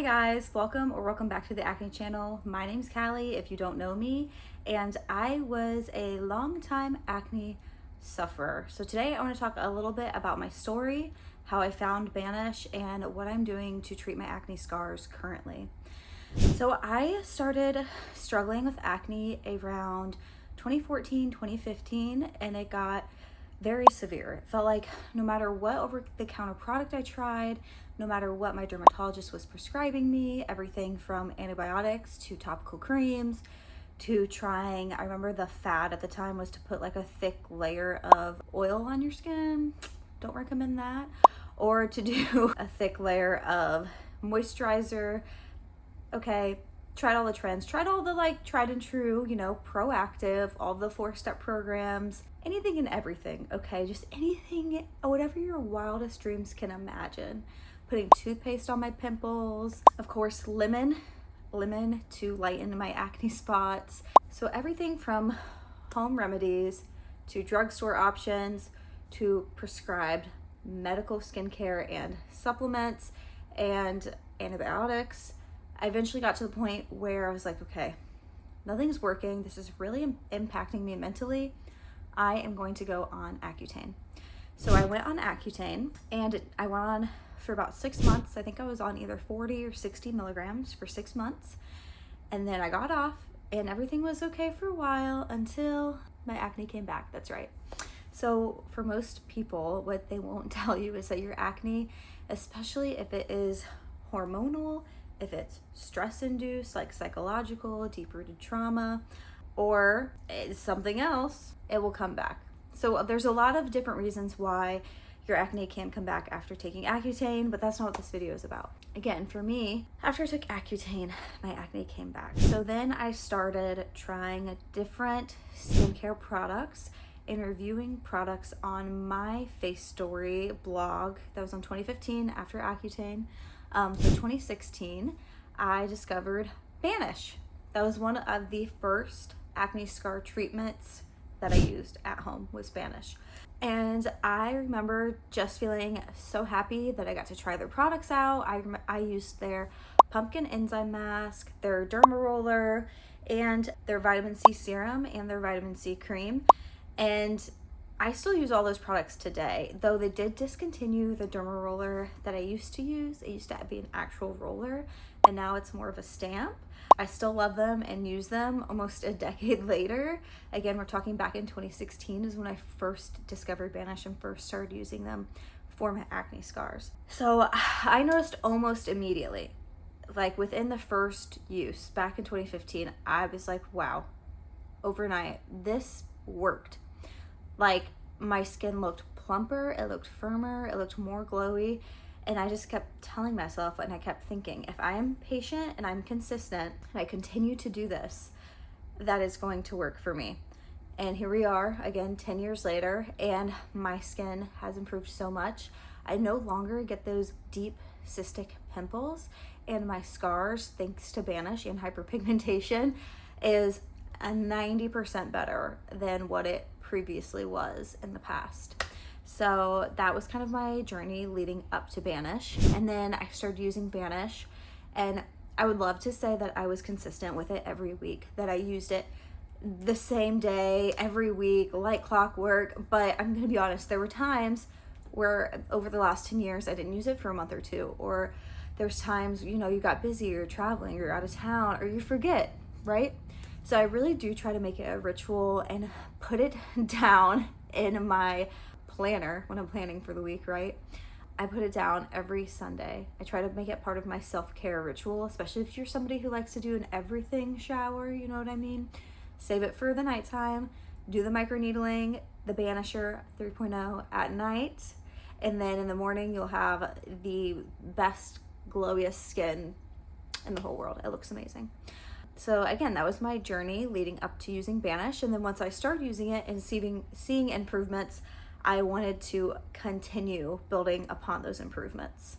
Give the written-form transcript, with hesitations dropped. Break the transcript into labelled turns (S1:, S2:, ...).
S1: guys, welcome back to the Acne channel. My name's Callie if you don't know me, and I was a long-time acne sufferer. So today I want to talk a little bit about my story, how I found Banish, and what I'm doing to treat my acne scars currently. So I started struggling with acne around 2014, 2015, and it got very severe. It felt like no matter what over-the-counter product I tried, no matter what my dermatologist was prescribing me, everything from antibiotics to topical creams to trying, I remember the fad at the time was to put like a thick layer of oil on your skin. Don't recommend that. Or to do a thick layer of moisturizer. Okay, tried all the trends, tried all the like tried and true, proactive, all the 4-step programs, anything and everything, okay? Just anything, whatever your wildest dreams can imagine. Putting toothpaste on my pimples, of course, lemon to lighten my acne spots. So everything from home remedies to drugstore options to prescribed medical skincare and supplements and antibiotics. I eventually got to the point where I was like, okay, nothing's working. This is really impacting me mentally. I am going to go on Accutane. So I went on Accutane and I went on for about 6 months. I think I was on either 40 or 60 milligrams for 6 months. And then I got off and everything was okay for a while until my acne came back. That's right. So for most people, what they won't tell you is that your acne, especially if it is hormonal, if it's stress-induced, like psychological, deep-rooted trauma, or it's something else, it will come back. So there's a lot of different reasons why your acne can come back after taking Accutane, but that's not what this video is about. Again, for me, after I took Accutane, my acne came back. So then I started trying different skincare products and reviewing products on my Face Story blog. That was on 2015 after Accutane. So 2016, I discovered Banish. That was one of the first acne scar treatments that I used at home was Banish. And I remember just feeling so happy that I got to try their products out. I used their pumpkin enzyme mask, their derma roller, and their vitamin C serum and their vitamin C cream. And I still use all those products today, though they did discontinue the derma roller that I used to use. It used to be an actual roller, and now it's more of a stamp. I still love them and use them almost a decade later. Again, we're talking back in 2016 is when I first discovered Banish and first started using them for my acne scars. So I noticed almost immediately, like within the first use back in 2015, I was like, wow, overnight, this worked. Like my skin looked plumper, it looked firmer, it looked more glowy. And I just kept telling myself, and I kept thinking, if I am patient and I'm consistent and I continue to do this, that is going to work for me. And here we are again 10 years later, and my skin has improved so much. I no longer get those deep cystic pimples, and my scars, thanks to Banish and hyperpigmentation, is a 90% better than what it previously was in the past. So that was kind of my journey leading up to Banish. And then I started using Banish, and I would love to say that I was consistent with it every week, that I used it the same day, every week, like clockwork. But I'm gonna be honest, there were times where over the last 10 years, I didn't use it for a month or two, or there's times, you got busy, you're traveling, you're out of town, or you forget, right? So I really do try to make it a ritual and put it down in my planner when I'm planning for the week, right? I put it down every Sunday. I try to make it part of my self-care ritual, especially if you're somebody who likes to do an everything shower, you know what I mean? Save it for the nighttime, do the microneedling, the Banisher 3.0 at night, and then in the morning you'll have the best, glowiest skin in the whole world. It looks amazing. So again, that was my journey leading up to using Banish, and then once I started using it and seeing improvements, I wanted to continue building upon those improvements.